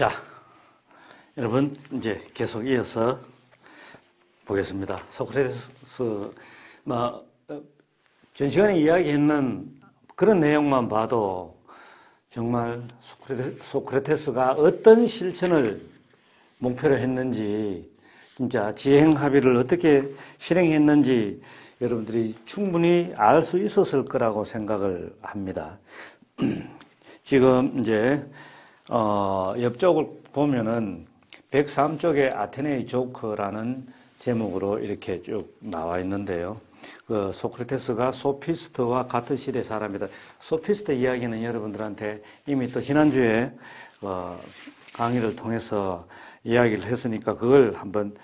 자, 여러분 이제 계속 이어서 보겠습니다. 소크라테스 전 시간에 이야기했는 그런 내용만 봐도 정말 소크라테스가 어떤 실천을 목표로 했는지, 진짜 지행 합의를 어떻게 실행했는지 여러분들이 충분히 알 수 있었을 거라고 생각을 합니다. 지금 이제 옆쪽을 보면은 103쪽에 아테네의 조크라는 제목으로 이렇게 쭉 나와 있는데요. 그 소크라테스가 소피스트와 같은 시대 사람이다. 소피스트 이야기는 여러분들한테 이미 또 지난주에 강의를 통해서 이야기를 했으니까 그걸 한번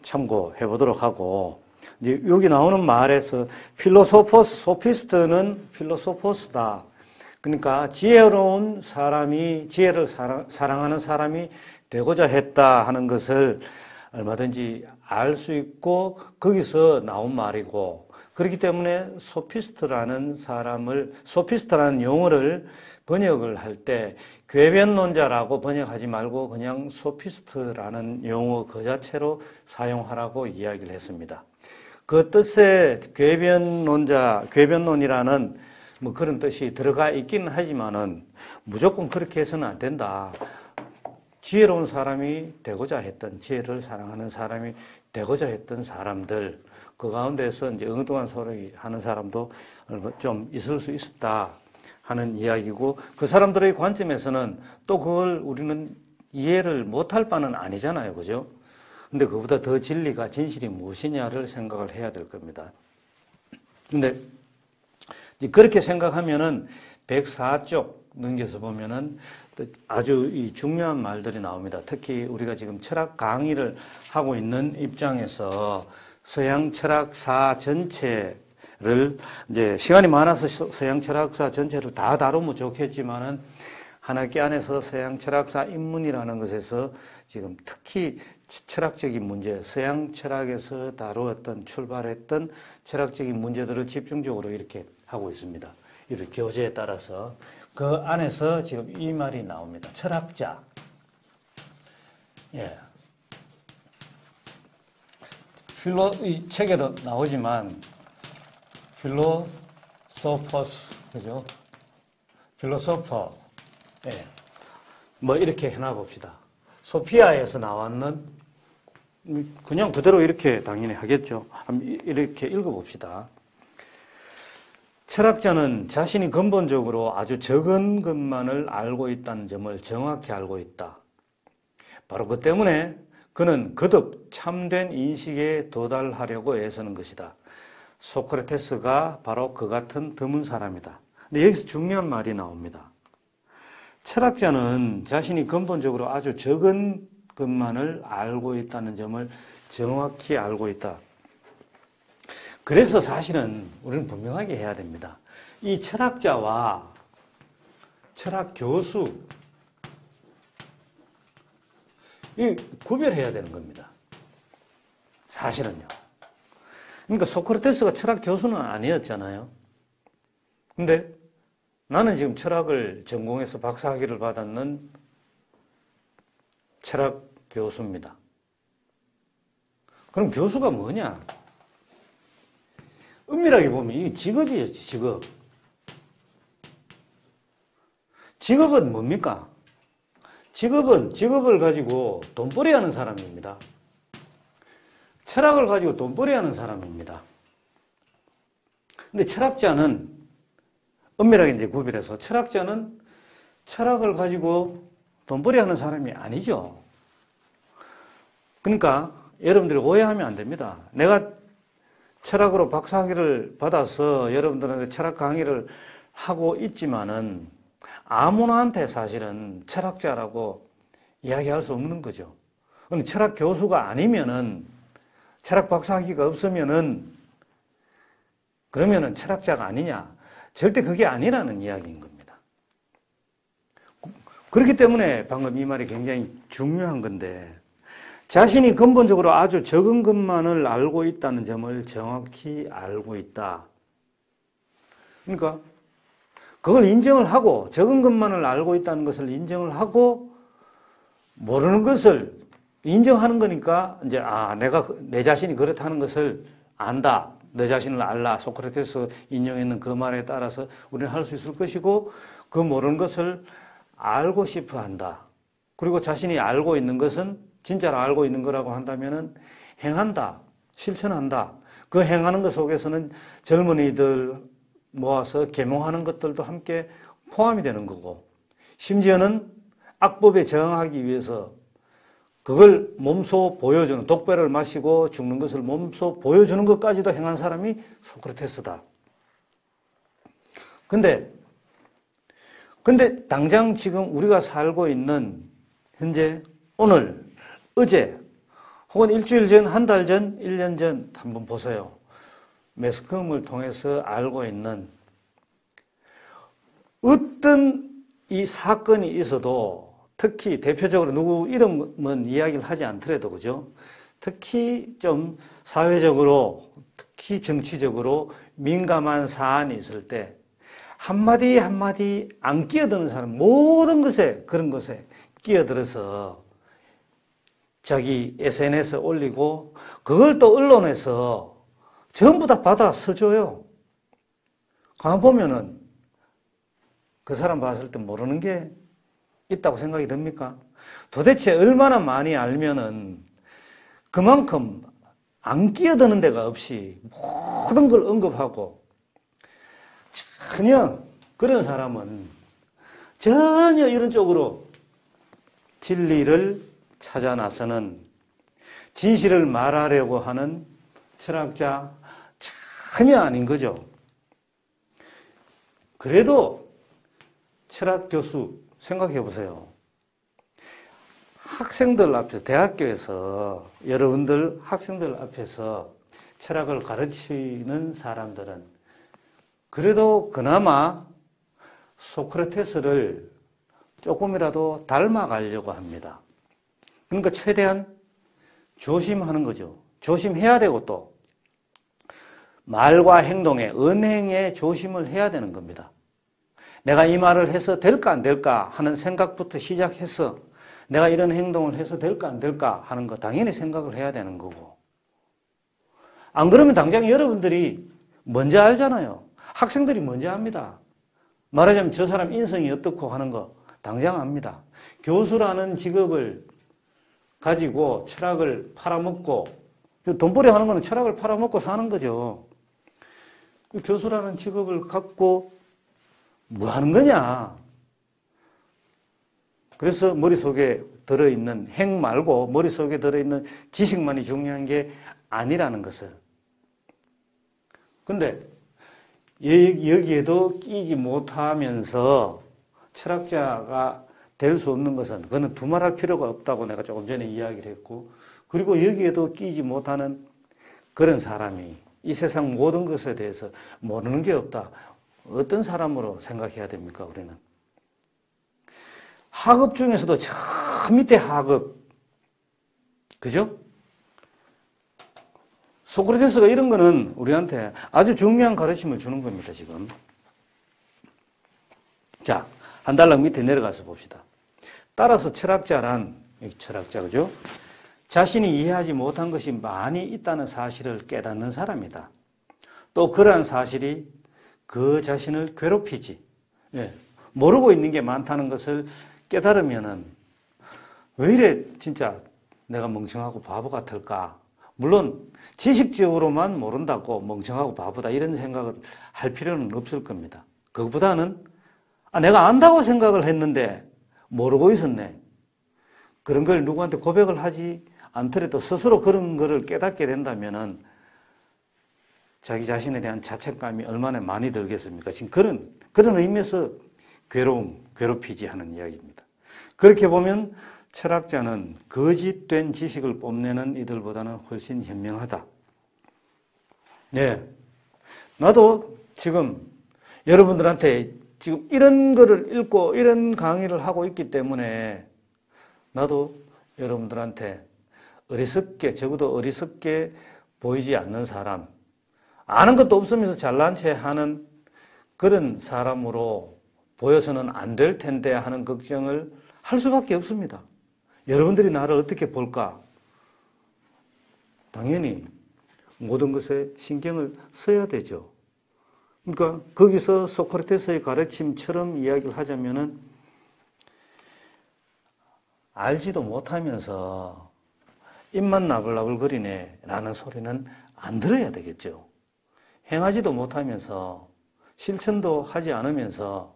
참고해 보도록 하고, 이제 여기 나오는 말에서 필로소포스, 소피스트는 필로소포스다. 그러니까 지혜로운 사람이, 지혜를 사랑하는 사람이 되고자 했다 하는 것을 얼마든지 알 수 있고 거기서 나온 말이고, 그렇기 때문에 소피스트라는 용어를 번역을 할 때 궤변론자라고 번역하지 말고 그냥 소피스트라는 용어 그 자체로 사용하라고 이야기를 했습니다. 그 뜻에 궤변론이라는 뭐 그런 뜻이 들어가 있기는 하지만은 무조건 그렇게 해서는 안 된다. 지혜로운 사람이 되고자 했던, 지혜를 사랑하는 사람이 되고자 했던 사람들, 그 가운데서 이제 엉뚱한 소리 하는 사람도 좀 있을 수 있었다 하는 이야기고, 그 사람들의 관점에서는 또 그걸 우리는 이해를 못할 바는 아니잖아요. 그죠? 근데 그보다 더 진리가, 진실이 무엇이냐를 생각을 해야 될 겁니다. 근데 그렇게 생각하면은 104쪽 넘겨서 보면은 아주 이 중요한 말들이 나옵니다. 특히 우리가 지금 철학 강의를 하고 있는 입장에서 서양 철학사 전체를, 이제 시간이 많아서 서양 철학사 전체를 다 다루면 좋겠지만은 한 학기 안에서 서양 철학사 입문이라는 것에서 지금 특히 철학적인 문제, 서양 철학에서 다루었던, 출발했던 철학적인 문제들을 집중적으로 이렇게 하고 있습니다. 이 교재에 따라서 그 안에서 지금 이 말이 나옵니다. 철학자. 예. 이 책에도 나오지만 필로소퍼스, 그죠? 필로소퍼. 예. 뭐 이렇게 해놔 봅시다. 소피아에서 나왔는, 그냥 그대로 이렇게 당연히 하겠죠. 이렇게 읽어봅시다. 철학자는 자신이 근본적으로 아주 적은 것만을 알고 있다는 점을 정확히 알고 있다. 바로 그 때문에 그는 거듭 참된 인식에 도달하려고 애쓰는 것이다. 소크라테스가 바로 그 같은 드문 사람이다. 근데 여기서 중요한 말이 나옵니다. 철학자는 자신이 근본적으로 아주 적은 것만을 알고 있다는 점을 정확히 알고 있다. 그래서 사실은 우리는 분명하게 해야 됩니다. 이 철학자와 철학 교수, 이 구별해야 되는 겁니다. 사실은요. 그러니까 소크라테스가 철학 교수는 아니었잖아요. 근데 나는 지금 철학을 전공해서 박사학위를 받았는 철학 교수입니다. 그럼 교수가 뭐냐? 엄밀하게 보면 이게 직업이었지, 직업. 직업은 뭡니까? 직업은 직업을 가지고 돈벌이 하는 사람입니다. 철학을 가지고 돈벌이 하는 사람입니다. 근데 철학자는 엄밀하게 이제 구별해서 철학자는 철학을 가지고 돈벌이 하는 사람이 아니죠. 그러니까 여러분들이 오해하면 안 됩니다. 내가 철학으로 박사학위를 받아서 여러분들한테 철학 강의를 하고 있지만은 아무나한테 사실은 철학자라고 이야기할 수 없는 거죠. 그럼 철학 교수가 아니면은, 철학 박사학위가 없으면은 그러면은 철학자가 아니냐? 절대 그게 아니라는 이야기인 겁니다. 그렇기 때문에 방금 이 말이 굉장히 중요한 건데, 자신이 근본적으로 아주 적은 것만을 알고 있다는 점을 정확히 알고 있다. 그러니까 그걸 인정을 하고 적은 것만을 알고 있다는 것을 인정을 하고 모르는 것을 인정하는 거니까 이제 내가 내 자신이 그렇다는 것을 안다. 내 자신을 알라. 소크라테스 인용했는 그 말에 따라서 우리는 할 수 있을 것이고 그 모르는 것을 알고 싶어 한다. 그리고 자신이 알고 있는 것은 진짜로 알고 있는 거라고 한다면은 행한다. 실천한다. 그 행하는 것 속에서는 젊은이들 모아서 계몽하는 것들도 함께 포함이 되는 거고 심지어는 악법에 저항하기 위해서 그걸 몸소 보여주는 독배를 마시고 죽는 것을 몸소 보여주는 것까지도 행한 사람이 소크라테스다. 근데 당장 지금 우리가 살고 있는 현재 오늘 어제 혹은 일주일 전, 한 달 전, 1년 전 한번 보세요. 매스컴을 통해서 알고 있는 어떤 이 사건이 있어도 특히 대표적으로 누구 이름은 이야기를 하지 않더라도 그죠? 특히 좀 사회적으로 특히 정치적으로 민감한 사안이 있을 때 한마디 한마디 안 끼어드는 사람 모든 것에 그런 것에 끼어들어서 자기 SNS에 올리고 그걸 또 언론에서 전부 다 받아 써줘요. 가만 보면은 그 사람 봤을 때 모르는 게 있다고 생각이 듭니까? 도대체 얼마나 많이 알면은 그만큼 안 끼어드는 데가 없이 모든 걸 언급하고 전혀 그런 사람은 전혀 이런 쪽으로 진리를 찾아 나서는 진실을 말하려고 하는 철학자 전혀 아닌 거죠. 그래도 철학 교수 생각해 보세요. 학생들 앞에서 대학교에서 여러분들 학생들 앞에서 철학을 가르치는 사람들은 그래도 그나마 소크라테스를 조금이라도 닮아가려고 합니다. 그러니까 최대한 조심하는 거죠. 조심해야 되고 또 말과 행동에 언행에 조심을 해야 되는 겁니다. 내가 이 말을 해서 될까 안 될까 하는 생각부터 시작해서 내가 이런 행동을 해서 될까 안 될까 하는 거 당연히 생각을 해야 되는 거고 안 그러면 당장 여러분들이 먼저 알잖아요. 학생들이 먼저 압니다. 말하자면 저 사람 인성이 어떻고 하는 거 당장 압니다. 교수라는 직업을 가지고 철학을 팔아먹고 돈벌이 하는 거는 철학을 팔아먹고 사는 거죠. 교수라는 직업을 갖고 뭐 하는 거냐. 그래서 머릿속에 들어있는 행 말고 머릿속에 들어있는 지식만이 중요한 게 아니라는 것을. 근데 여기에도 끼지 못하면서 철학자가 될 수 없는 것은 그거는 두말할 필요가 없다고 내가 조금 전에 이야기를 했고 그리고 여기에도 끼지 못하는 그런 사람이 이 세상 모든 것에 대해서 모르는 게 없다. 어떤 사람으로 생각해야 됩니까, 우리는? 학업 중에서도 저 밑에 학업. 그죠? 소크라테스가 이런 거는 우리한테 아주 중요한 가르침을 주는 겁니다, 지금. 자, 한 달락 밑에 내려가서 봅시다. 따라서 철학자란, 철학자, 그죠? 자신이 이해하지 못한 것이 많이 있다는 사실을 깨닫는 사람이다. 또 그러한 사실이 그 자신을 괴롭히지. 예. 모르고 있는 게 많다는 것을 깨달으면은 왜 이래 진짜 내가 멍청하고 바보 같을까? 물론 지식적으로만 모른다고 멍청하고 바보다 이런 생각을 할 필요는 없을 겁니다. 그것보다는 내가 안다고 생각을 했는데 모르고 있었네. 그런 걸 누구한테 고백을 하지 않더라도 스스로 그런 거를 깨닫게 된다면은 자기 자신에 대한 자책감이 얼마나 많이 들겠습니까? 지금 그런 의미에서 괴롭히지 하는 이야기입니다. 그렇게 보면 철학자는 거짓된 지식을 뽐내는 이들보다는 훨씬 현명하다. 네. 나도 지금 여러분들한테 지금 이런 거를 읽고 이런 강의를 하고 있기 때문에 나도 여러분들한테 어리석게, 적어도 어리석게 보이지 않는 사람, 아는 것도 없으면서 잘난 체 하는 그런 사람으로 보여서는 안 될 텐데 하는 걱정을 할 수밖에 없습니다. 여러분들이 나를 어떻게 볼까? 당연히 모든 것에 신경을 써야 되죠. 그러니까 거기서 소크라테스의 가르침처럼 이야기를 하자면은 알지도 못하면서 입만 나불나불거리네 라는 소리는 안 들어야 되겠죠. 행하지도 못하면서 실천도 하지 않으면서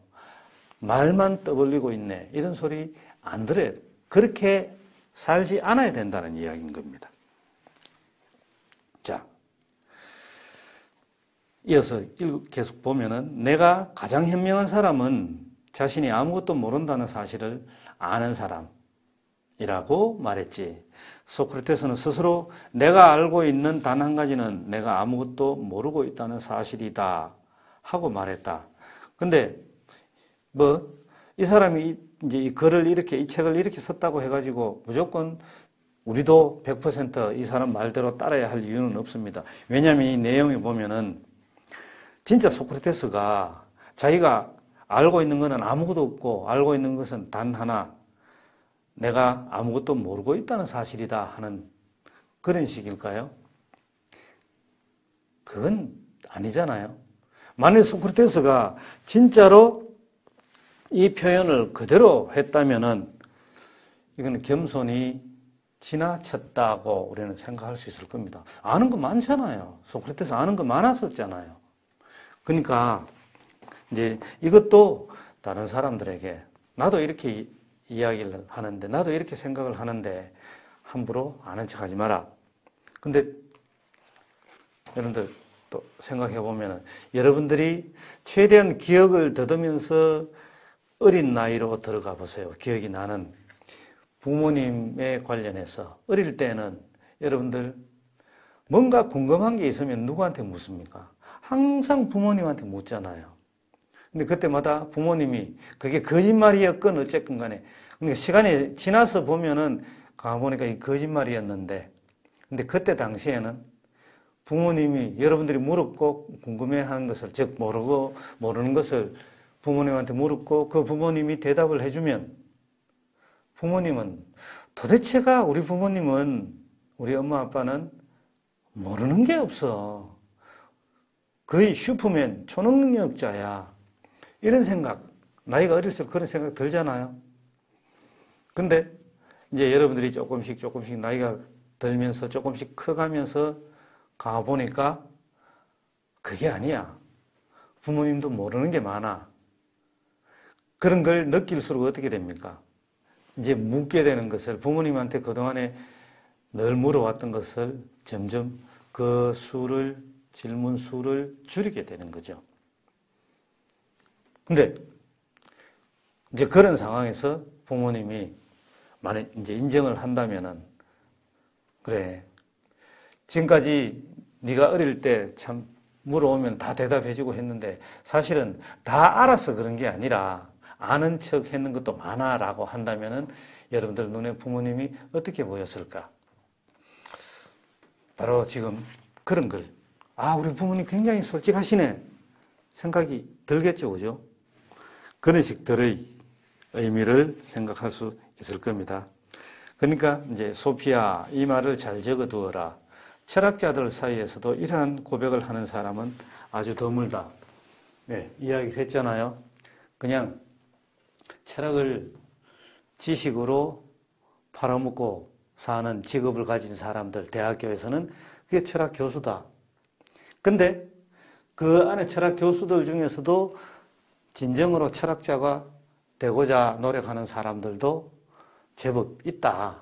말만 떠벌리고 있네 이런 소리 안 들어야 돼. 그렇게 살지 않아야 된다는 이야기인 겁니다. 자, 이어서 계속 보면은 내가 가장 현명한 사람은 자신이 아무것도 모른다는 사실을 아는 사람이라고 말했지. 소크라테스는 스스로 내가 알고 있는 단 한 가지는 내가 아무것도 모르고 있다는 사실이다 하고 말했다. 근데 이 사람이 이제 이 글을 이렇게 이 책을 이렇게 썼다고 해가지고 무조건 우리도 100% 이 사람 말대로 따라야 할 이유는 없습니다. 왜냐하면 이 내용에 보면은 진짜 소크라테스가 자기가 알고 있는 것은 아무것도 없고 알고 있는 것은 단 하나, 내가 아무것도 모르고 있다는 사실이다 하는 그런 식일까요? 그건 아니잖아요. 만약 소크라테스가 진짜로 이 표현을 그대로 했다면은 이거는 겸손이 지나쳤다고 우리는 생각할 수 있을 겁니다. 아는 거 많잖아요. 소크라테스 아는 거 많았었잖아요. 그러니까 이제 이것도 다른 사람들에게 나도 이렇게 이야기를 하는데 나도 이렇게 생각을 하는데 함부로 아는 척 하지 마라. 근데 여러분들 또 생각해 보면은 여러분들이 최대한 기억을 더듬으면서 어린 나이로 들어가 보세요. 기억이 나는 부모님에 관련해서 어릴 때는 여러분들 뭔가 궁금한 게 있으면 누구한테 묻습니까? 항상 부모님한테 묻잖아요. 근데 그때마다 부모님이 그게 거짓말이었건 어쨌건 간에 그러니까 시간이 지나서 보면은 가보니까 이 거짓말이었는데 근데 그때 당시에는 부모님이 여러분들이 물었고 궁금해하는 것을 즉 모르는 것을 부모님한테 물었고 그 부모님이 대답을 해주면 부모님은 도대체가 우리 부모님은 우리 엄마 아빠는 모르는 게 없어. 거의 슈퍼맨, 초능력자야. 이런 생각, 나이가 어릴수록 그런 생각 들잖아요. 근데 이제 여러분들이 조금씩 나이가 들면서 조금씩 커가면서 가보니까 그게 아니야. 부모님도 모르는 게 많아. 그런 걸 느낄수록 어떻게 됩니까? 이제 묻게 되는 것을 부모님한테 그동안에 늘 물어왔던 것을 점점 그 질문 수를 줄이게 되는 거죠. 근데 이제 그런 상황에서 부모님이 만약 이제 인정을 한다면은 그래 지금까지 네가 어릴 때 참 물어오면 다 대답해주고 했는데 사실은 다 알아서 그런 게 아니라 아는 척 했는 것도 많아라고 한다면은 여러분들 눈에 부모님이 어떻게 보였을까? 바로 지금 그런 걸 우리 부모님 굉장히 솔직하시네 생각이 들겠죠, 그죠? 그런 식들의 의미를 생각할 수 있을 겁니다. 그러니까 이제 소피아 이 말을 잘 적어두어라. 철학자들 사이에서도 이러한 고백을 하는 사람은 아주 드물다. 네, 이야기를 했잖아요. 그냥 철학을 지식으로 팔아먹고 사는 직업을 가진 사람들, 대학교에서는 그게 철학 교수다. 근데 그 안에 철학 교수들 중에서도 진정으로 철학자가 되고자 노력하는 사람들도 제법 있다.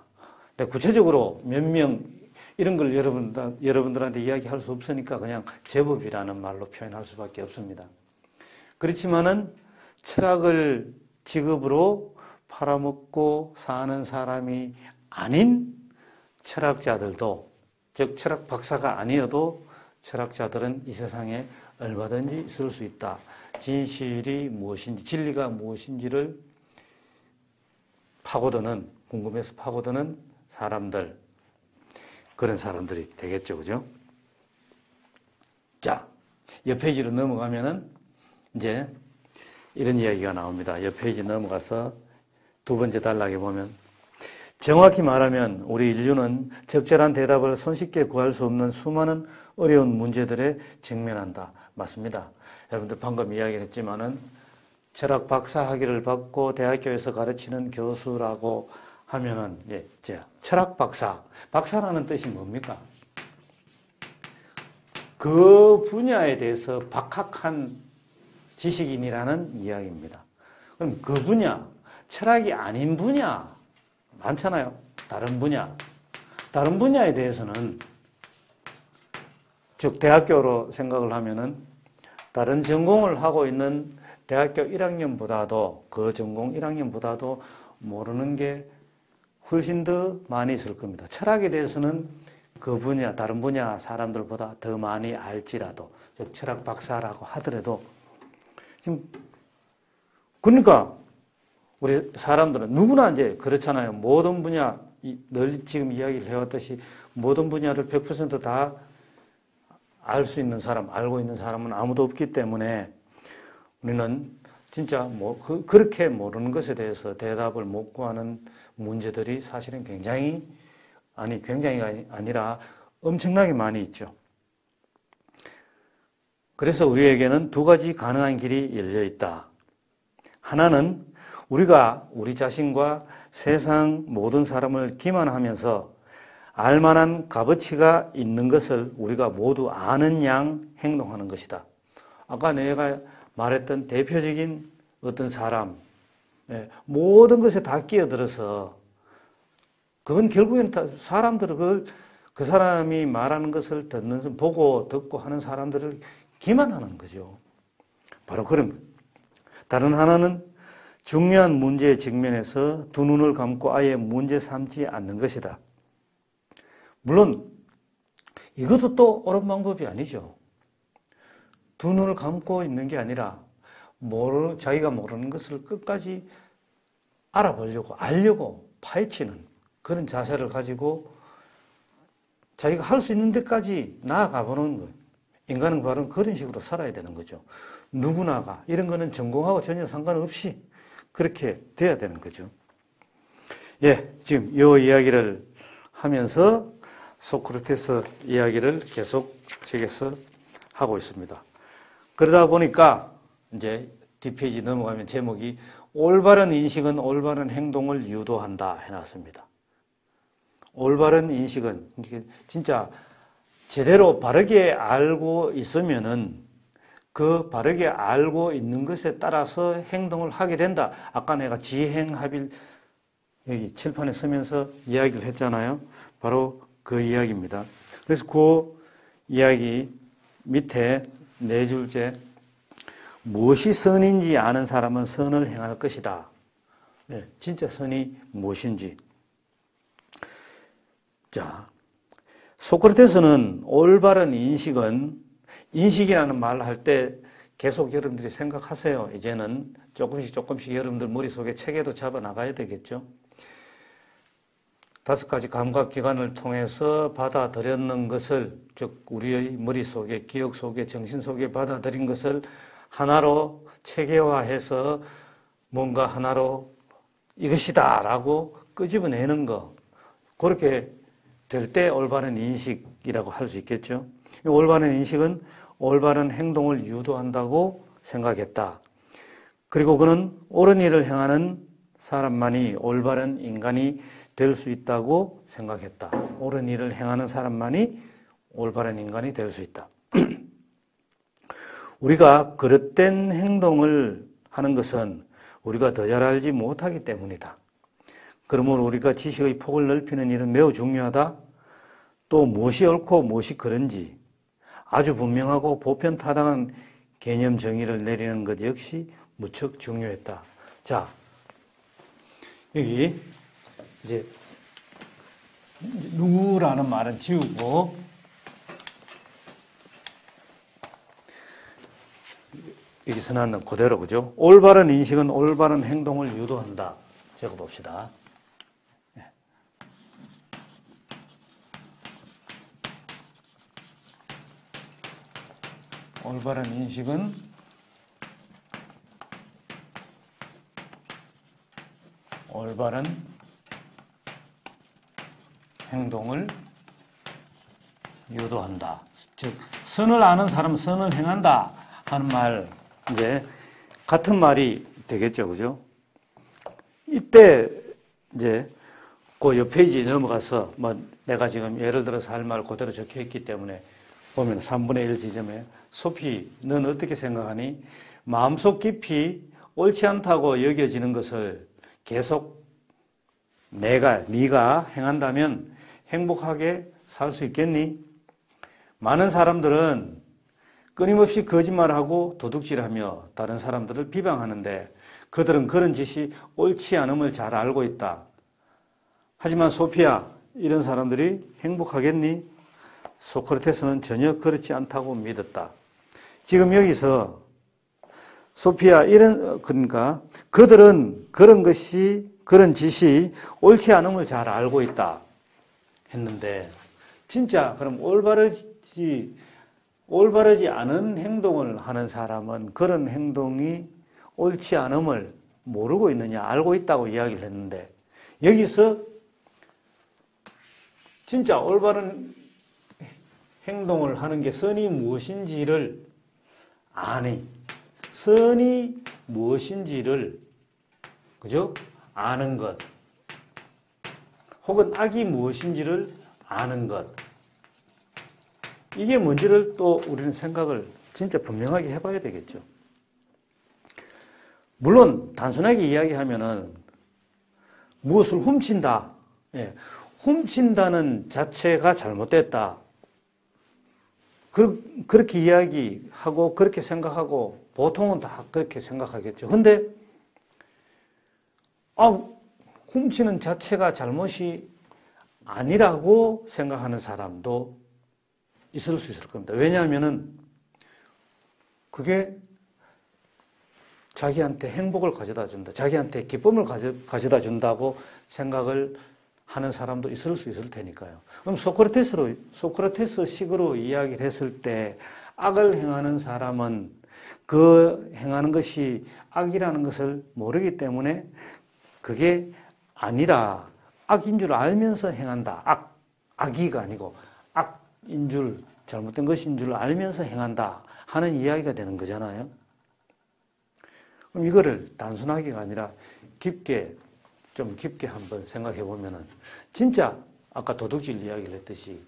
근데 구체적으로 몇 명 이런 걸 여러분들한테 이야기할 수 없으니까 그냥 제법이라는 말로 표현할 수밖에 없습니다. 그렇지만은 철학을 직업으로 팔아먹고 사는 사람이 아닌 철학자들도, 즉 철학 박사가 아니어도 철학자들은 이 세상에 얼마든지 있을 수 있다. 진실이 무엇인지, 진리가 무엇인지를 파고드는, 궁금해서 파고드는 사람들, 그런 사람들이 되겠죠, 그죠? 자, 옆 페이지로 넘어가면은 이제 이런 이야기가 나옵니다. 옆 페이지 넘어가서 두 번째 단락에 보면 정확히 말하면 우리 인류는 적절한 대답을 손쉽게 구할 수 없는 수많은 어려운 문제들에 직면한다. 맞습니다. 여러분들 방금 이야기했지만은 철학 박사 학위를 받고 대학교에서 가르치는 교수라고 하면은 철학 박사라는 뜻이 뭡니까? 그 분야에 대해서 박학한 지식인이라는 이야기입니다. 그럼 그 분야, 철학이 아닌 분야 많잖아요. 다른 분야에 대해서는 즉 대학교로 생각을 하면은 다른 전공을 하고 있는 대학교 1학년보다도 그 전공 1학년보다도 모르는 게 훨씬 더 많이 있을 겁니다. 철학에 대해서는 그 분야, 다른 분야 사람들보다 더 많이 알지라도, 즉 철학 박사라고 하더라도 지금 그러니까 우리 사람들은 누구나 이제 그렇잖아요. 모든 분야 늘 지금 이야기를 해왔듯이 모든 분야를 100% 다 알 수 있는 사람, 알고 있는 사람은 아무도 없기 때문에 우리는 진짜 그렇게 모르는 것에 대해서 대답을 못 구하는 문제들이 사실은 굉장히 아니라 엄청나게 많이 있죠. 그래서 우리에게는 두 가지 가능한 길이 열려 있다. 하나는 우리가 우리 자신과 세상 모든 사람을 기만하면서 알만한 값어치가 있는 것을 우리가 모두 아는 양 행동하는 것이다. 아까 내가 말했던 대표적인 어떤 사람, 모든 것에 다 끼어들어서 그건 결국에는 다 사람들을 그 사람이 말하는 것을 보고 듣고 하는 사람들을 기만하는 거죠. 바로 그런 것. 다른 하나는 중요한 문제에 직면해서 두 눈을 감고 아예 문제 삼지 않는 것이다. 물론 이것도 또 옳은 방법이 아니죠. 두 눈을 감고 있는 게 아니라 자기가 모르는 것을 끝까지 알려고 파헤치는 그런 자세를 가지고 자기가 할 수 있는 데까지 나아가 보는 거예요. 인간은 바로 그런 식으로 살아야 되는 거죠. 누구나가 이런 거는 전공하고 전혀 상관없이 그렇게 돼야 되는 거죠. 지금 이 이야기를 하면서 소크라테스 이야기를 계속 책에서 하고 있습니다. 그러다 보니까 이제 뒷페이지 넘어가면 제목이 올바른 인식은 올바른 행동을 유도한다 해놨습니다. 올바른 인식은 진짜 제대로 바르게 알고 있으면은 그 바르게 알고 있는 것에 따라서 행동을 하게 된다. 아까 내가 지행합일 여기 칠판에 쓰면서 이야기를 했잖아요. 바로 그 이야기입니다. 그래서 그 이야기 밑에 네 줄째 무엇이 선인지 아는 사람은 선을 행할 것이다. 진짜 선이 무엇인지. 자, 소크라테스는 올바른 인식이라는 말을 할 때 계속 여러분들이 생각하세요. 이제는 조금씩 여러분들 머릿속에 체계도 잡아 나가야 되겠죠. 5가지 감각기관을 통해서 받아들였는 것을, 즉 우리의 머릿속에, 기억 속에, 정신 속에 받아들인 것을 하나로 체계화해서 뭔가 하나로 이것이다 라고 끄집어내는 거, 그렇게 될 때 올바른 인식이라고 할 수 있겠죠. 올바른 인식은 올바른 행동을 유도한다고 생각했다. 그리고 그는 옳은 일을 행하는 사람만이 올바른 인간이 될 수 있다고 생각했다. 옳은 일을 행하는 사람만이 올바른 인간이 될 수 있다. 우리가 그릇된 행동을 하는 것은 우리가 더 잘 알지 못하기 때문이다. 그러므로 우리가 지식의 폭을 넓히는 일은 매우 중요하다. 또 무엇이 옳고 무엇이 그른지 아주 분명하고 보편타당한 개념 정의를 내리는 것 역시 무척 중요했다. 자, 여기 이제 누구라는 말은 지우고 여기서 나는 그대로, 그죠? 올바른 인식은 올바른 행동을 유도한다. 적어봅시다. 올바른 인식은 올바른 행동을 유도한다. 즉 선을 아는 사람은 선을 행한다 하는 말, 이제 같은 말이 되겠죠, 그죠? 이때 이제 그 옆 페이지 넘어가서 뭐 내가 지금 예를 들어서 할 말 그대로 적혀 있기 때문에 보면 3분의 1 지점에 소피, 넌 어떻게 생각하니? 마음속 깊이 옳지 않다고 여겨지는 것을 계속 네가 행한다면 행복하게 살 수 있겠니? 많은 사람들은 끊임없이 거짓말하고 도둑질하며 다른 사람들을 비방하는데 그들은 그런 짓이 옳지 않음을 잘 알고 있다. 하지만 소피야, 이런 사람들이 행복하겠니? 소크라테스는 전혀 그렇지 않다고 믿었다. 지금 여기서 소피야, 그러니까 그들은 그런 짓이 옳지 않음을 잘 알고 있다 했는데, 진짜 그럼 올바르지 않은 행동을 하는 사람은 그런 행동이 옳지 않음을 모르고 있느냐, 알고 있다고 이야기를 했는데, 여기서 진짜 올바른 행동을 하는 게 선이 무엇인지를 아니, 선이 무엇인지를, 그죠? 아는 것, 혹은 악이 무엇인지를 아는 것, 이게 뭔지를 또 우리는 생각을 진짜 분명하게 해봐야 되겠죠. 물론 단순하게 이야기하면은 무엇을 훔친다, 훔친다는 자체가 잘못됐다, 그렇게 이야기하고 그렇게 생각하고 보통은 다 그렇게 생각하겠죠. 근데 훔치는 자체가 잘못이 아니라고 생각하는 사람도 있을 수 있을 겁니다. 왜냐하면은 그게 자기한테 행복을 가져다 준다, 자기한테 기쁨을 가져다 준다고 생각을 하는 사람도 있을 수 있을 테니까요. 그럼 소크라테스식으로 이야기를 했을 때 악을 행하는 사람은 그 행하는 것이 악이라는 것을 모르기 때문에 그게 아니라 악인 줄 알면서 행한다. 악이가 아니고 악인 줄, 잘못된 것인 줄 알면서 행한다 하는 이야기가 되는 거잖아요. 그럼 이거를 단순하게가 아니라 좀 깊게 한번 생각해 보면은, 진짜 아까 도둑질 이야기를 했듯이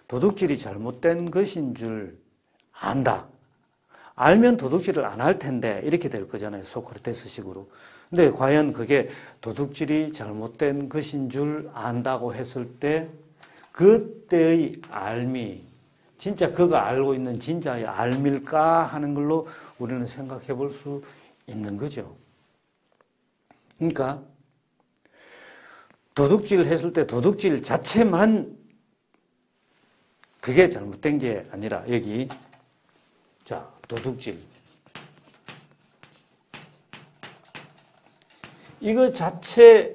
도둑질이 잘못된 것인 줄 안다. 알면 도둑질을 안 할 텐데 이렇게 될 거잖아요. 소크라테스식으로. 근데 과연 그게 도둑질이 잘못된 것인 줄 안다고 했을 때 그때의 알미, 진짜 그가 알고 있는 진짜의 알미일까 하는 걸로 우리는 생각해 볼 수 있는 거죠. 그러니까 도둑질을 했을 때 도둑질 자체만 그게 잘못된 게 아니라, 여기 자, 도둑질, 이거 자체만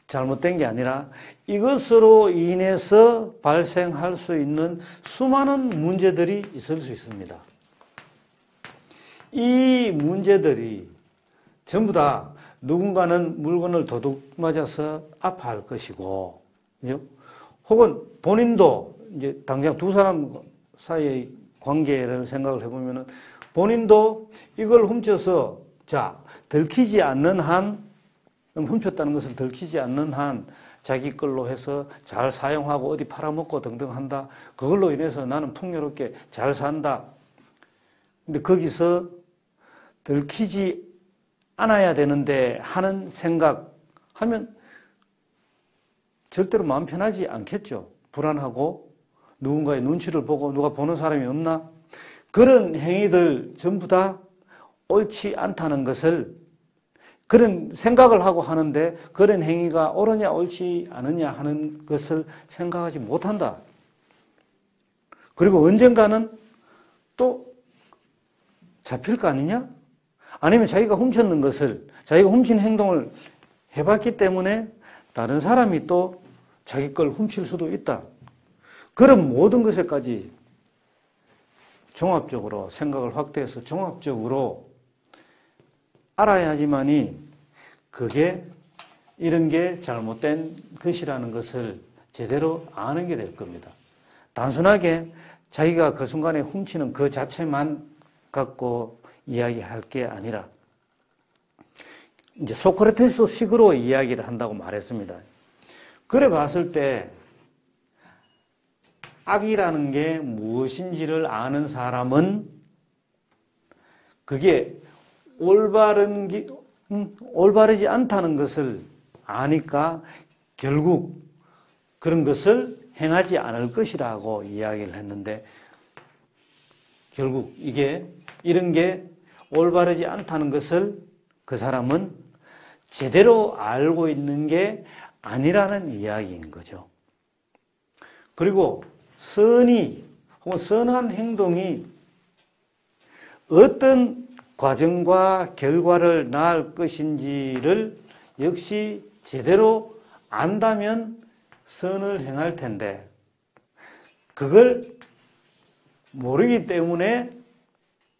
잘못된 게 아니라 이것으로 인해서 발생할 수 있는 수많은 문제들이 있을 수 있습니다. 이 문제들이 전부 다 누군가는 물건을 도둑 맞아서 아파할 것이고, 혹은 본인도 이제 당장 두 사람 사이의 관계를 생각을 해보면은 본인도 이걸 훔쳐서, 들키지 않는 한, 훔쳤다는 것을 들키지 않는 한 자기 걸로 해서 잘 사용하고 어디 팔아먹고 등등 한다. 그걸로 인해서 나는 풍요롭게 잘 산다. 근데 거기서 들키지 않아야 되는데 하는 생각하면 절대로 마음 편하지 않겠죠. 불안하고 누군가의 눈치를 보고 누가 보는 사람이 없나? 그런 행위들 전부 다 옳지 않다는 것을, 그런 생각을 하고 하는데 그런 행위가 옳으냐 옳지 않으냐 하는 것을 생각하지 못한다. 그리고 언젠가는 또 잡힐 거 아니냐? 아니면 자기가 훔쳤는 것을, 자기가 훔친 행동을 해봤기 때문에 다른 사람이 또 자기 걸 훔칠 수도 있다. 그런 모든 것에까지 종합적으로 생각을 확대해서 종합적으로 알아야지만이 그게 이런 게 잘못된 것이라는 것을 제대로 아는 게 될 겁니다. 단순하게 자기가 그 순간에 훔치는 그 자체만 갖고 이야기할 게 아니라 이제 소크라테스 식으로 이야기를 한다고 말했습니다. 그래 봤을 때 악이라는 게 무엇인지를 아는 사람은 그게 올바르지 않다는 것을 아니까 결국 그런 것을 행하지 않을 것이라고 이야기를 했는데 결국 이런 게 올바르지 않다는 것을 그 사람은 제대로 알고 있는 게 아니라는 이야기인 거죠. 그리고 선의 혹은 선한 행동이 어떤 과정과 결과를 낳을 것인지를 역시 제대로 안다면 선을 행할 텐데 그걸 모르기 때문에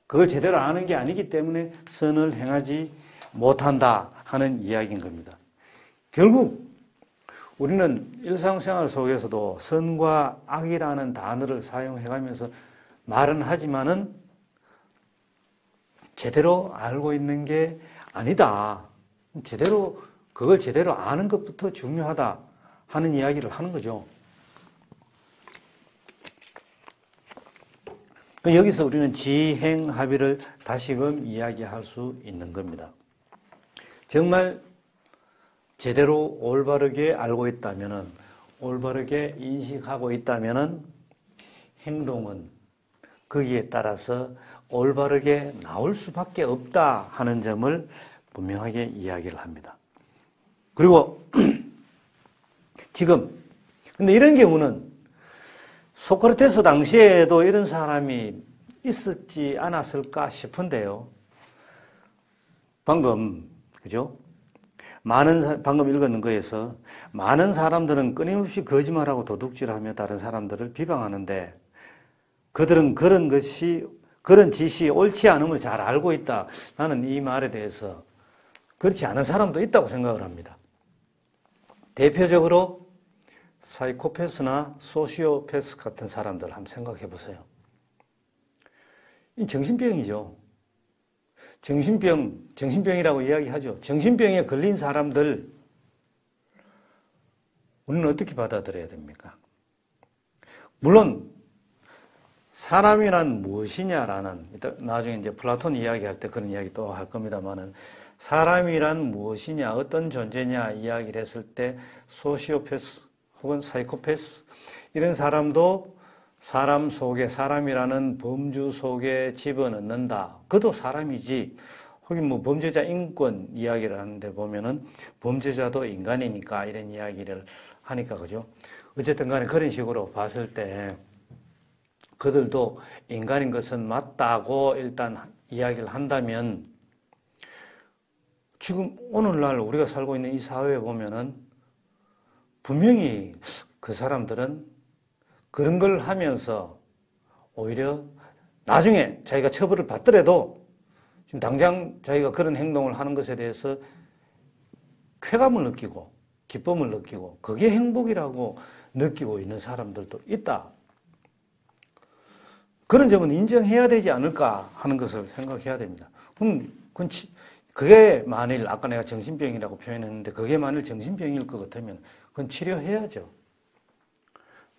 그걸 제대로 아는 게 아니기 때문에 선을 행하지 못한다 하는 이야기인 겁니다. 결국 우리는 일상생활 속에서도 선과 악이라는 단어를 사용해가면서 말은 하지만은 제대로 알고 있는 게 아니다. 그걸 제대로 아는 것부터 중요하다 하는 이야기를 하는 거죠. 여기서 우리는 지행합의를 다시금 이야기할 수 있는 겁니다. 정말 제대로 올바르게 알고 있다면은, 올바르게 인식하고 있다면은 행동은 거기에 따라서 올바르게 나올 수밖에 없다 하는 점을 분명하게 이야기를 합니다. 그리고 지금 근데 이런 경우는 소크라테스 당시에도 이런 사람이 있었지 않았을까 싶은데요. 방금 그죠? 방금 읽었는 거에서 많은 사람들은 끊임없이 거짓말하고 도둑질하며 다른 사람들을 비방하는데 그들은 그런 짓이 옳지 않음을 잘 알고 있다. 나는 이 말에 대해서 그렇지 않은 사람도 있다고 생각을 합니다. 대표적으로 사이코패스나 소시오패스 같은 사람들 한번 생각해 보세요. 이 정신병이죠. 정신병이라고 이야기하죠. 정신병에 걸린 사람들, 우리는 어떻게 받아들여야 됩니까? 물론, 사람이란 무엇이냐라는, 나중에 이제 플라톤 이야기할 때 그런 이야기 또 할 겁니다만은, 사람이란 무엇이냐, 어떤 존재냐 이야기를 했을 때, 소시오패스 혹은 사이코패스, 이런 사람도 사람 속에, 사람이라는 범주 속에 집어넣는다. 그도 사람이지. 혹은 뭐 범죄자 인권 이야기를 하는데 보면은 범죄자도 인간이니까 이런 이야기를 하니까 그죠. 어쨌든 간에 그런 식으로 봤을 때 그들도 인간인 것은 맞다고 일단 이야기를 한다면 지금 오늘날 우리가 살고 있는 이 사회에 보면은 분명히 그 사람들은 그런 걸 하면서 오히려 나중에 자기가 처벌을 받더라도 지금 당장 자기가 그런 행동을 하는 것에 대해서 쾌감을 느끼고 기쁨을 느끼고 그게 행복이라고 느끼고 있는 사람들도 있다. 그런 점은 인정해야 되지 않을까 하는 것을 생각해야 됩니다. 그럼 그게 만일 아까 내가 정신병이라고 표현했는데 그게 만일 정신병일 것 같으면 그건 치료해야죠.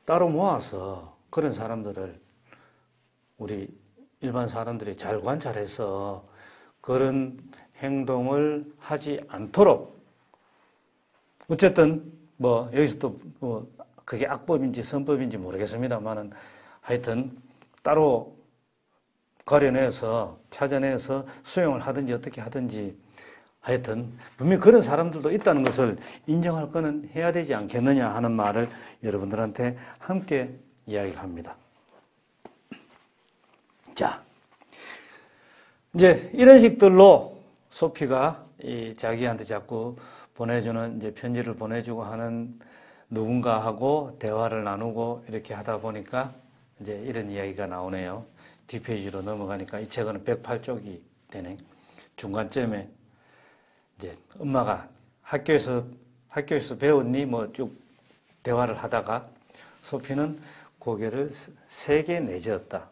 따로 모아서 그런 사람들을 우리 일반 사람들이 잘 관찰해서 그런 행동을 하지 않도록 어쨌든 뭐 여기서 또 뭐 그게 악법인지 선법인지 모르겠습니다만은 하여튼 따로 가려내서 찾아내서 수용을 하든지 어떻게 하든지 하여튼 분명히 그런 사람들도 있다는 것을 인정할 거는 해야 되지 않겠느냐 하는 말을 여러분들한테 함께 이야기를 합니다. 자, 이제 이런 식들로 소피가 자기한테 자꾸 보내주는 이제 편지를 보내주고 하는 누군가하고 대화를 나누고 이렇게 하다 보니까 이제 이런 이야기가 나오네요. 뒷페이지로 넘어가니까 이 책은 108쪽이 되네. 중간쯤에 이제 엄마가 학교에서 배웠니? 뭐 쭉 대화를 하다가 소피는 고개를 세게 내저었다.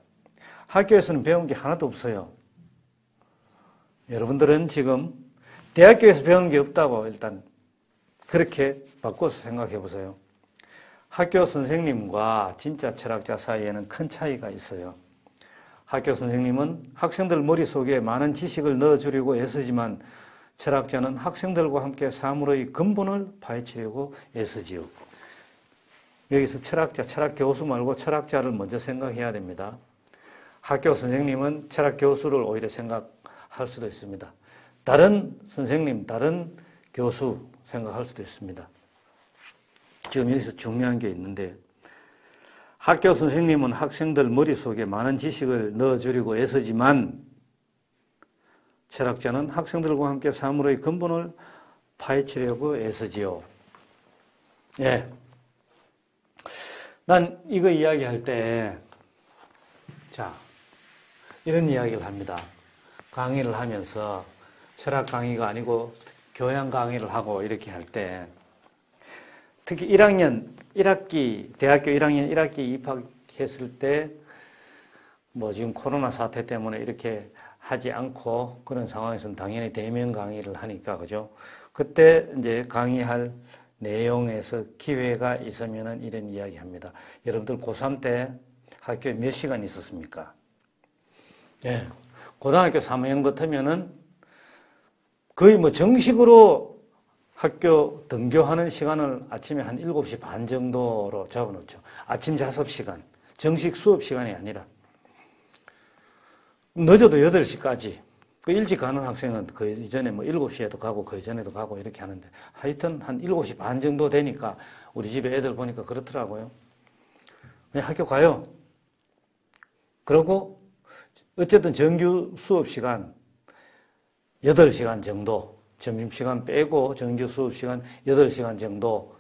학교에서는 배운 게 하나도 없어요. 여러분들은 지금 대학교에서 배운 게 없다고 일단 그렇게 바꿔서 생각해 보세요. 학교 선생님과 진짜 철학자 사이에는 큰 차이가 있어요. 학교 선생님은 학생들 머릿속에 많은 지식을 넣어주려고 애쓰지만 철학자는 학생들과 함께 사물의 근본을 파헤치려고 애쓰지요. 여기서 철학 교수 말고 철학자를 먼저 생각해야 됩니다. 학교 선생님은 철학 교수를 오히려 생각할 수도 있습니다. 다른 선생님, 다른 교수 생각할 수도 있습니다. 지금 여기서 중요한 게 있는데 학교 선생님은 학생들 머릿속에 많은 지식을 넣어주려고 애쓰지만 철학자는 학생들과 함께 사물의 근본을 파헤치려고 애쓰지요. 예. 난 이거 이야기할 때, 자, 이런 이야기를 합니다. 강의를 하면서 철학 강의가 아니고 교양 강의를 하고 이렇게 할 때, 특히 1학기, 대학교 1학년 1학기 입학했을 때, 뭐 지금 코로나 사태 때문에 이렇게 하지 않고 그런 상황에서는 당연히 대면 강의를 하니까, 그죠? 그때 이제 강의할 내용에서 기회가 있으면은 이런 이야기 합니다. 여러분들 고3 때 학교에 몇 시간 있었습니까? 예. 고등학교 3학년 같으면은 거의 뭐 정식으로 학교 등교하는 시간을 아침에 한 7시 반 정도로 잡아놓죠. 아침 자습 시간, 정식 수업 시간이 아니라. 늦어도 8시까지. 그 일찍 가는 학생은 그 이전에 뭐 7시에도 가고 그 이전에도 가고 이렇게 하는데 하여튼 한 7시 반 정도 되니까 우리 집에 애들 보니까 그렇더라고요. 그냥 학교 가요. 그리고 어쨌든 정규 수업 시간 8시간 정도, 점심시간 빼고 정규 수업 시간 8시간 정도,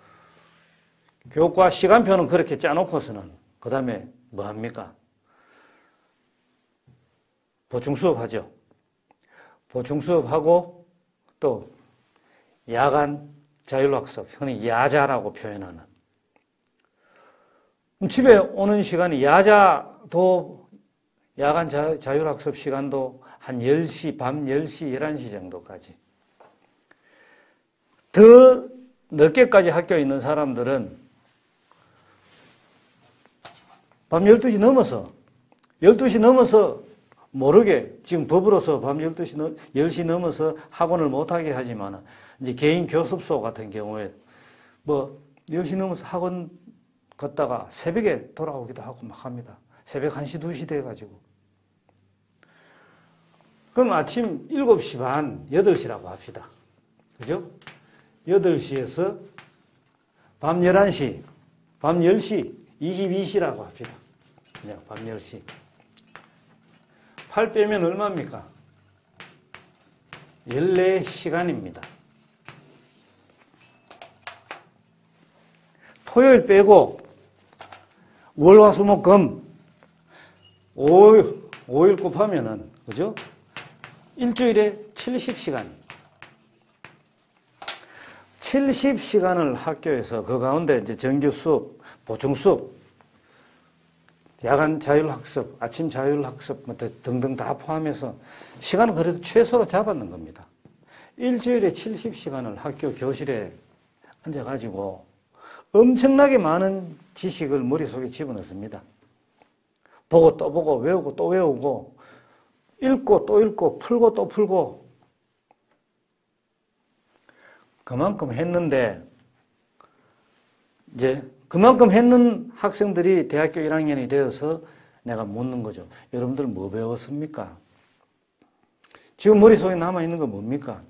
교과 시간표는 그렇게 짜놓고서는 그 다음에 뭐 합니까? 보충 수업하죠. 보충 수업하고 또 야간 자율학습, 흔히 야자라고 표현하는. 집에 오는 시간이 야자도 야간 자율학습 시간도 한 10시, 밤 10시, 11시 정도까지. 더 늦게까지 학교에 있는 사람들은 밤 12시 넘어서 모르게 지금 법으로서 밤 10시 넘어서 학원을 못하게 하지만 이제 개인 교습소 같은 경우에 뭐 10시 넘어서 학원 갔다가 새벽에 돌아오기도 하고 막 합니다. 새벽 1시, 2시 돼가지고. 그럼 아침 7시 반, 8시라고 합시다. 그죠? 8시에서 밤 11시, 밤 10시, 22시라고 합시다. 그냥 밤 10시. 8 빼면 얼마입니까? 14시간입니다. 토요일 빼고 월, 화, 수, 목, 금 5일 곱하면은, 그죠? 일주일에 70시간. 70시간을 학교에서 그 가운데 이제 정규 수업, 보충 수업, 야간 자율학습, 아침 자율학습 등등 다 포함해서 시간은 그래도 최소로 잡았는 겁니다. 일주일에 70시간을 학교 교실에 앉아가지고 엄청나게 많은 지식을 머릿속에 집어넣습니다. 보고 또 보고 외우고 또 외우고 읽고 또 읽고 풀고 또 풀고 그만큼 했는데 이제 그만큼 했는 학생들이 대학교 1학년이 되어서 내가 묻는 거죠. 여러분들 뭐 배웠습니까? 지금 머릿속에 남아있는 건 뭡니까?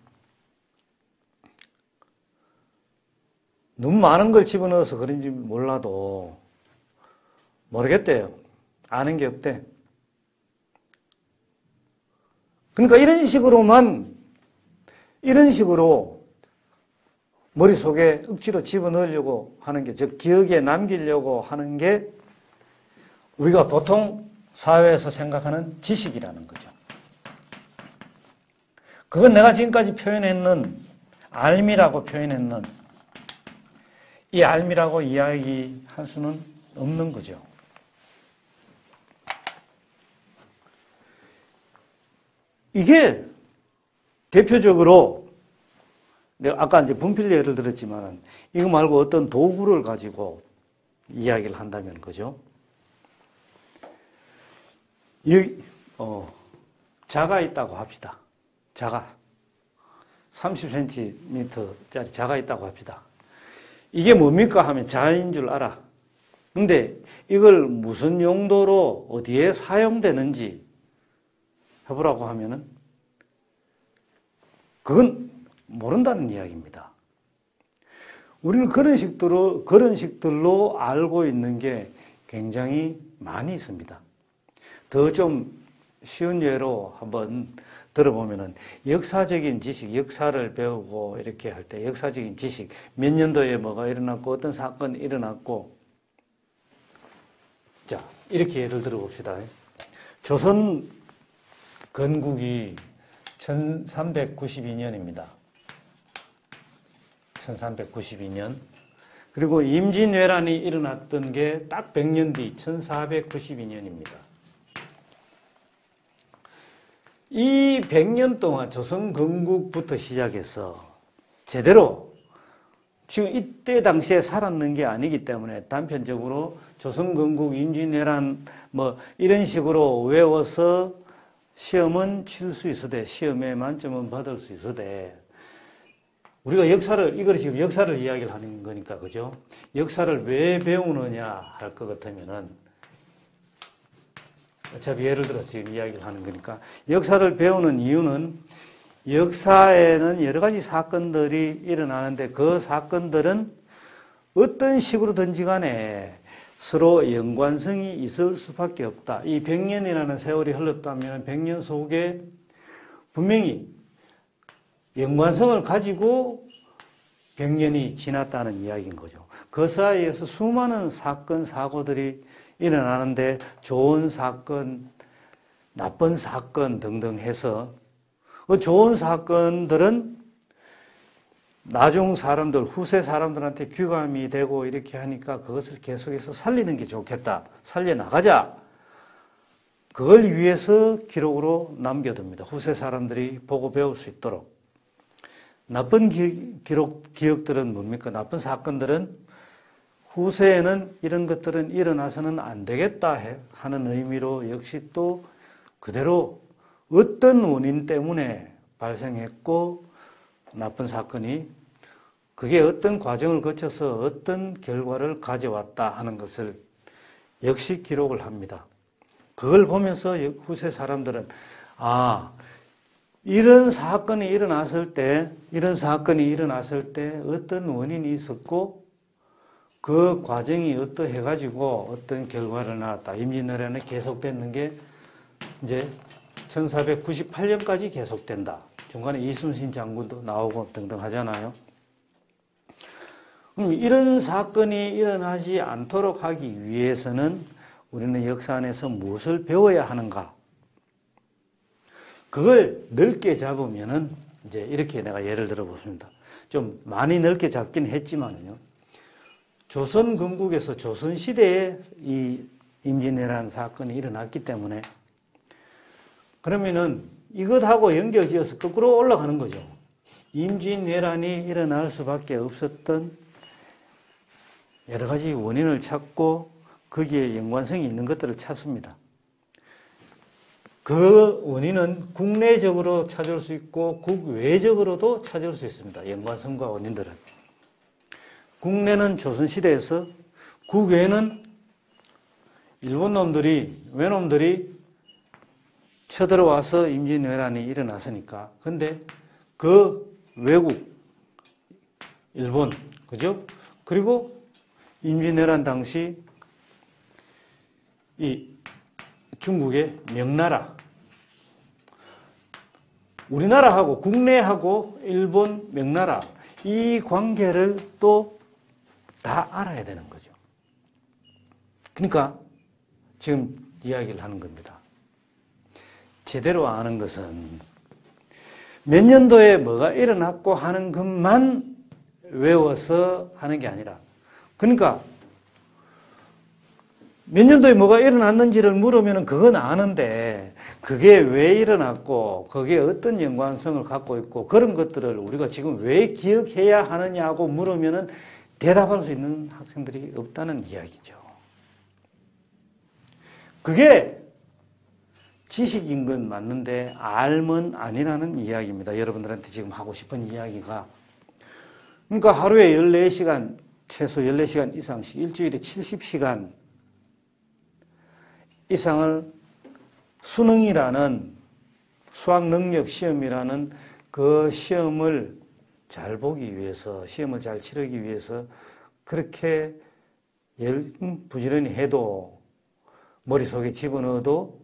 너무 많은 걸 집어넣어서 그런지 몰라도 모르겠대요. 아는 게 없대. 그러니까 이런 식으로 머릿속에 억지로 집어넣으려고 하는 게, 즉 기억에 남기려고 하는 게 우리가 보통 사회에서 생각하는 지식이라는 거죠. 그건 내가 지금까지 표현했는 알미라고 표현했는 이 알미라고 이야기할 수는 없는 거죠. 이게 대표적으로 내가 아까 이제 분필 예를 들었지만 이거 말고 어떤 도구를 가지고 이야기를 한다면 그죠? 자가 있다고 합시다. 자가 30cm짜리 자가 있다고 합시다. 이게 뭡니까 하면 자인 줄 알아. 근데 이걸 무슨 용도로 어디에 사용되는지 해보라고 하면은 그건 모른다는 이야기입니다. 우리는 그런 식들로 알고 있는 게 굉장히 많이 있습니다. 더 좀 쉬운 예로 한번 들어보면은 역사적인 지식, 역사를 배우고 이렇게 할 때 역사적인 지식, 몇 년도에 뭐가 일어났고 어떤 사건이 일어났고 자, 이렇게 예를 들어봅시다. 조선 건국이 1392년입니다. 1392년. 그리고 임진왜란이 일어났던 게 딱 100년 뒤 1492년입니다. 이 100년 동안 조선 건국부터 시작해서 제대로 지금 이때 당시에 살았는 게 아니기 때문에 단편적으로 조선 건국, 임진왜란 뭐 이런 식으로 외워서 시험은 칠 수 있으되 시험에 만점은 받을 수 있으되 우리가 이걸 지금 역사를 이야기를 하는 거니까 그죠? 역사를 왜 배우느냐 할 것 같으면은 어차피 예를 들어서 지금 이야기를 하는 거니까 역사를 배우는 이유는 역사에는 여러 가지 사건들이 일어나는데 그 사건들은 어떤 식으로든지 간에 서로 연관성이 있을 수밖에 없다. 이 100년이라는 세월이 흘렀다면 100년 속에 분명히 연관성을 가지고 100년이 지났다는 이야기인 거죠. 그 사이에서 수많은 사건, 사고들이 일어나는데 좋은 사건, 나쁜 사건 등등 해서 그 좋은 사건들은 나중 사람들, 후세 사람들한테 귀감이 되고 이렇게 하니까 그것을 계속해서 살리는 게 좋겠다. 살려나가자. 그걸 위해서 기록으로 남겨둡니다. 후세 사람들이 보고 배울 수 있도록. 나쁜 기억들은 뭡니까? 나쁜 사건들은 후세에는 이런 것들은 일어나서는 안 되겠다 하는 의미로 역시 또 그대로 어떤 원인 때문에 발생했고 나쁜 사건이 그게 어떤 과정을 거쳐서 어떤 결과를 가져왔다 하는 것을 역시 기록을 합니다. 그걸 보면서 후세 사람들은 이런 사건이 일어났을 때 어떤 원인이 있었고 그 과정이 어떠해가지고 어떤 결과를 낳았다. 임진왜란이 계속됐는 게 이제 1498년까지 계속된다. 중간에 이순신 장군도 나오고 등등 하잖아요. 그럼 이런 사건이 일어나지 않도록 하기 위해서는 우리는 역사 안에서 무엇을 배워야 하는가? 그걸 넓게 잡으면은 이제 이렇게 내가 예를 들어 보십니다. 좀 많이 넓게 잡긴 했지만요. 조선 건국에서 조선 시대에 이 임진왜란 사건이 일어났기 때문에 그러면은 이것하고 연결지어서 거꾸로 올라가는 거죠. 임진왜란이 일어날 수밖에 없었던 여러 가지 원인을 찾고 거기에 연관성이 있는 것들을 찾습니다. 그 원인은 국내적으로 찾을 수 있고 국외적으로도 찾을 수 있습니다. 연관성과 원인들은. 국내는 조선시대에서 국외는 일본 놈들이, 외놈들이 쳐들어와서 임진왜란이 일어났으니까. 근데 그 외국, 일본, 그죠? 그리고 임진왜란 당시 이 중국의 명나라, 우리나라하고 국내하고 일본, 명나라 이 관계를 또 다 알아야 되는 거죠. 그러니까 지금 이야기를 하는 겁니다. 제대로 아는 것은 몇 년도에 뭐가 일어났고 하는 것만 외워서 하는 게 아니라, 그러니까 몇 년도에 뭐가 일어났는지를 물으면 그건 아는데 그게 왜 일어났고 그게 어떤 연관성을 갖고 있고 그런 것들을 우리가 지금 왜 기억해야 하느냐고 물으면 대답할 수 있는 학생들이 없다는 이야기죠. 그게 지식인 건 맞는데 알면 아니라는 이야기입니다. 여러분들한테 지금 하고 싶은 이야기가. 그러니까 하루에 14시간, 최소 14시간 이상씩, 일주일에 70시간 이상을 수능이라는 수학능력 시험이라는 그 시험을 잘 보기 위해서, 시험을 잘 치르기 위해서 그렇게 부지런히 해도 머릿속에 집어넣어도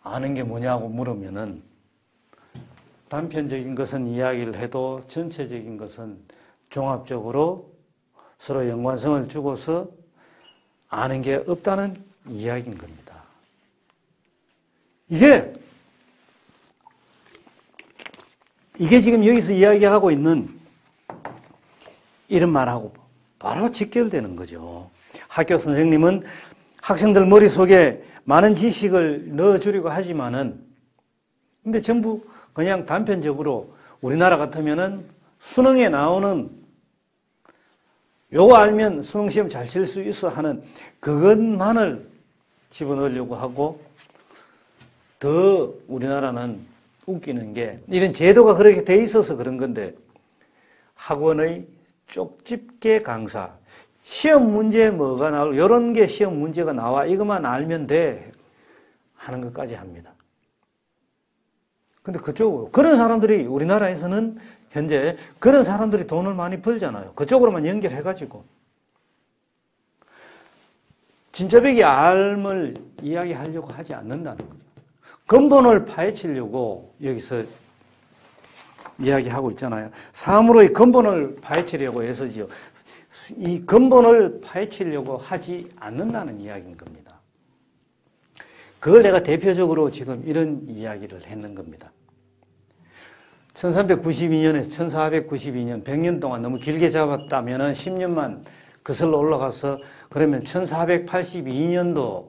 아는 게 뭐냐고 물으면은 단편적인 것은 이야기를 해도 전체적인 것은 종합적으로 서로 연관성을 주고서 아는 게 없다는 이야기인 겁니다. 이게 지금 여기서 이야기하고 있는 이런 말하고 바로 직결되는 거죠. 학교 선생님은 학생들 머릿속에 많은 지식을 넣어주려고 하지만은, 근데 전부 그냥 단편적으로 우리나라 같으면은 수능에 나오는 요거 알면 수능 시험 잘 칠 수 있어 하는 그것만을 집어넣으려고 하고, 더 우리나라는 웃기는 게 이런 제도가 그렇게 돼 있어서 그런 건데 학원의 쪽집게 강사, 시험 문제에 뭐가 나오고 이런 게 시험 문제가 나와 이것만 알면 돼 하는 것까지 합니다. 근데 그쪽으로 그런 사람들이 우리나라에서는 현재 그런 사람들이 돈을 많이 벌잖아요. 그쪽으로만 연결해가지고 진짜배기 알을 이야기하려고 하지 않는다는 거죠. 근본을 파헤치려고 여기서 이야기하고 있잖아요. 사물의 근본을 파헤치려고 해서지요. 이 근본을 파헤치려고 하지 않는다는 이야기인 겁니다. 그걸 내가 대표적으로 지금 이런 이야기를 했는 겁니다. 1392년에서 1492년 100년 동안 너무 길게 잡았다면 10년만 거슬러 올라가서 그러면 1482년도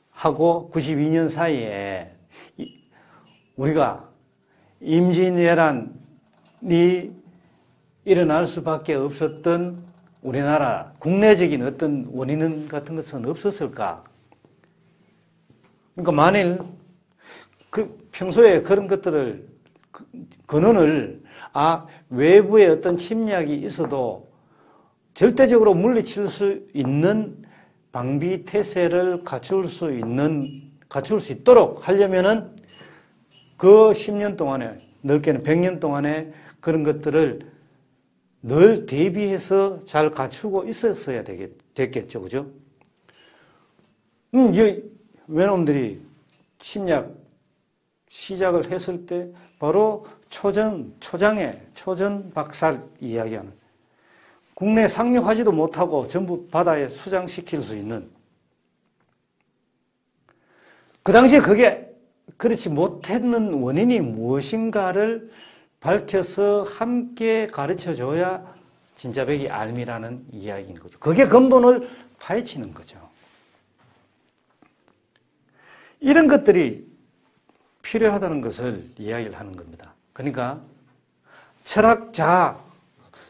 하고 92년 사이에 우리가 임진왜란이 일어날 수밖에 없었던 우리나라 국내적인 어떤 원인 같은 것은 없었을까? 그러니까 만일 평소에 그런 것들을 근원을 외부의 어떤 침략이 있어도 절대적으로 물리칠 수 있는 방비 태세를 갖출 수 있도록 하려면은 그 10년 동안에, 넓게는 100년 동안에 그런 것들을 늘 대비해서 잘 갖추고 있었어야 됐겠죠. 그죠? 외놈들이 침략 시작을 했을 때 바로 초전 박살 이야기하는, 국내 상륙하지도 못하고 전부 바다에 수장시킬 수 있는, 그 당시에 그게 그렇지 못했는 원인이 무엇인가를 밝혀서 함께 가르쳐줘야 진짜배기 알미라는 이야기인 거죠. 그게 근본을 파헤치는 거죠. 이런 것들이 필요하다는 것을 이야기를 하는 겁니다. 그러니까 철학자,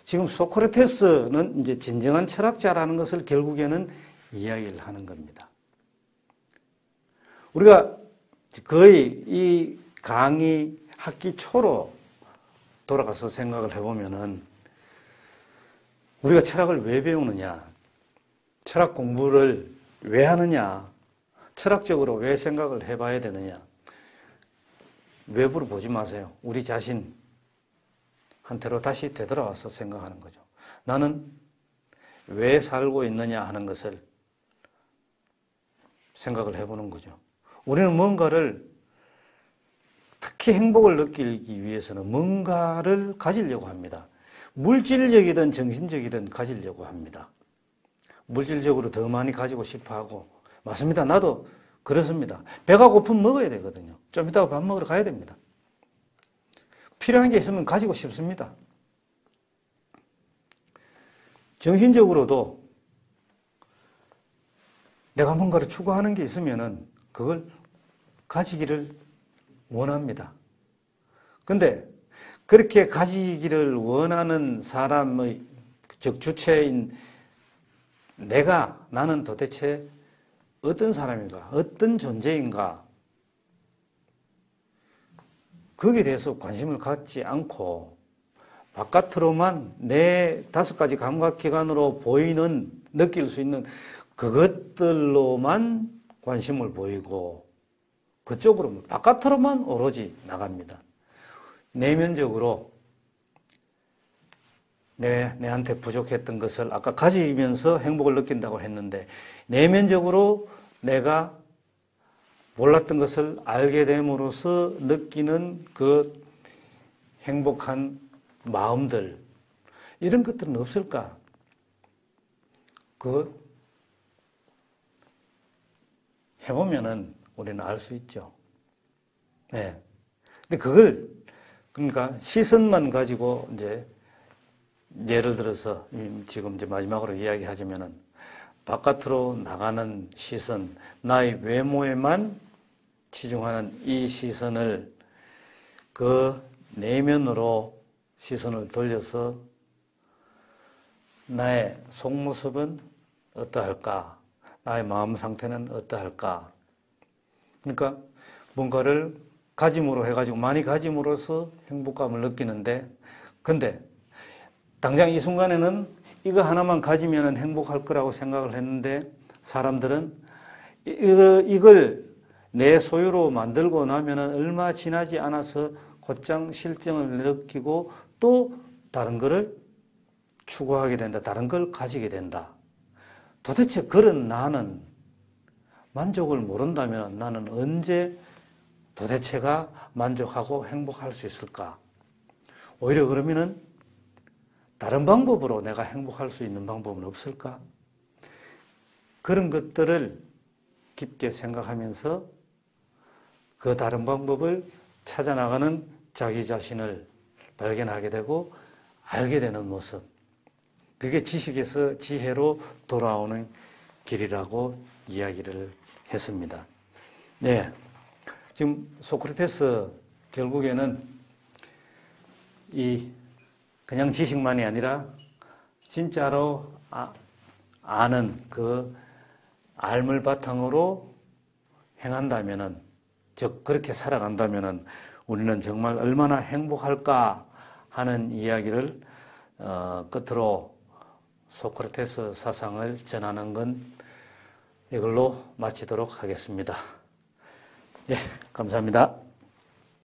지금 소크라테스는 이제 진정한 철학자라는 것을 결국에는 이야기를 하는 겁니다. 우리가 거의 이 강의 학기 초로 돌아가서 생각을 해보면은 우리가 철학을 왜 배우느냐, 철학 공부를 왜 하느냐, 철학적으로 왜 생각을 해봐야 되느냐, 외부로 보지 마세요. 우리 자신한테로 다시 되돌아와서 생각하는 거죠. 나는 왜 살고 있느냐 하는 것을 생각을 해보는 거죠. 우리는 뭔가를, 특히 행복을 느끼기 위해서는 뭔가를 가지려고 합니다. 물질적이든 정신적이든 가지려고 합니다. 물질적으로 더 많이 가지고 싶어 하고, 맞습니다. 나도 그렇습니다. 배가 고프면 먹어야 되거든요. 좀 이따가 밥 먹으러 가야 됩니다. 필요한 게 있으면 가지고 싶습니다. 정신적으로도 내가 뭔가를 추구하는 게 있으면은 그걸 가지기를 원합니다. 근데 그렇게 가지기를 원하는 사람의, 즉 주체인 나는 도대체 어떤 사람인가, 어떤 존재인가, 거기에 대해서 관심을 갖지 않고 바깥으로만 내 5가지 감각기관으로 보이는, 느낄 수 있는 그것들로만 관심을 보이고 그쪽으로, 바깥으로만 오로지 나갑니다. 내면적으로 내한테 부족했던 것을 아까 가지면서 행복을 느낀다고 했는데, 내면적으로 내가 몰랐던 것을 알게 됨으로써 느끼는 그 행복한 마음들, 이런 것들은 없을까? 해보면은 우리는 알 수 있죠. 네. 근데 그러니까 시선만 가지고 이제 예를 들어서 지금 이제 마지막으로 이야기하자면은 바깥으로 나가는 시선, 나의 외모에만 치중하는 이 시선을 그 내면으로 시선을 돌려서 나의 속모습은 어떠할까? 나의 마음 상태는 어떠할까? 그러니까 뭔가를 가짐으로 해가지고 많이 가짐으로써 행복감을 느끼는데, 근데 당장 이 순간에는 이거 하나만 가지면 행복할 거라고 생각을 했는데, 사람들은 이걸 내 소유로 만들고 나면 얼마 지나지 않아서 곧장 실증을 느끼고 또 다른 거를 추구하게 된다. 다른 걸 가지게 된다. 도대체 그런 나는 만족을 모른다면 나는 언제 도대체가 만족하고 행복할 수 있을까? 오히려 그러면은 다른 방법으로 내가 행복할 수 있는 방법은 없을까? 그런 것들을 깊게 생각하면서 그 다른 방법을 찾아나가는 자기 자신을 발견하게 되고 알게 되는 모습. 그게 지식에서 지혜로 돌아오는 길이라고 이야기를 했습니다. 네. 지금 소크라테스 결국에는 그냥 지식만이 아니라 진짜로 아는 그 알물 바탕으로 행한다면은, 즉 그렇게 살아간다면은 우리는 정말 얼마나 행복할까 하는 이야기를 끝으로 소크라테스 사상을 전하는 건 이걸로 마치도록 하겠습니다. 예, 감사합니다.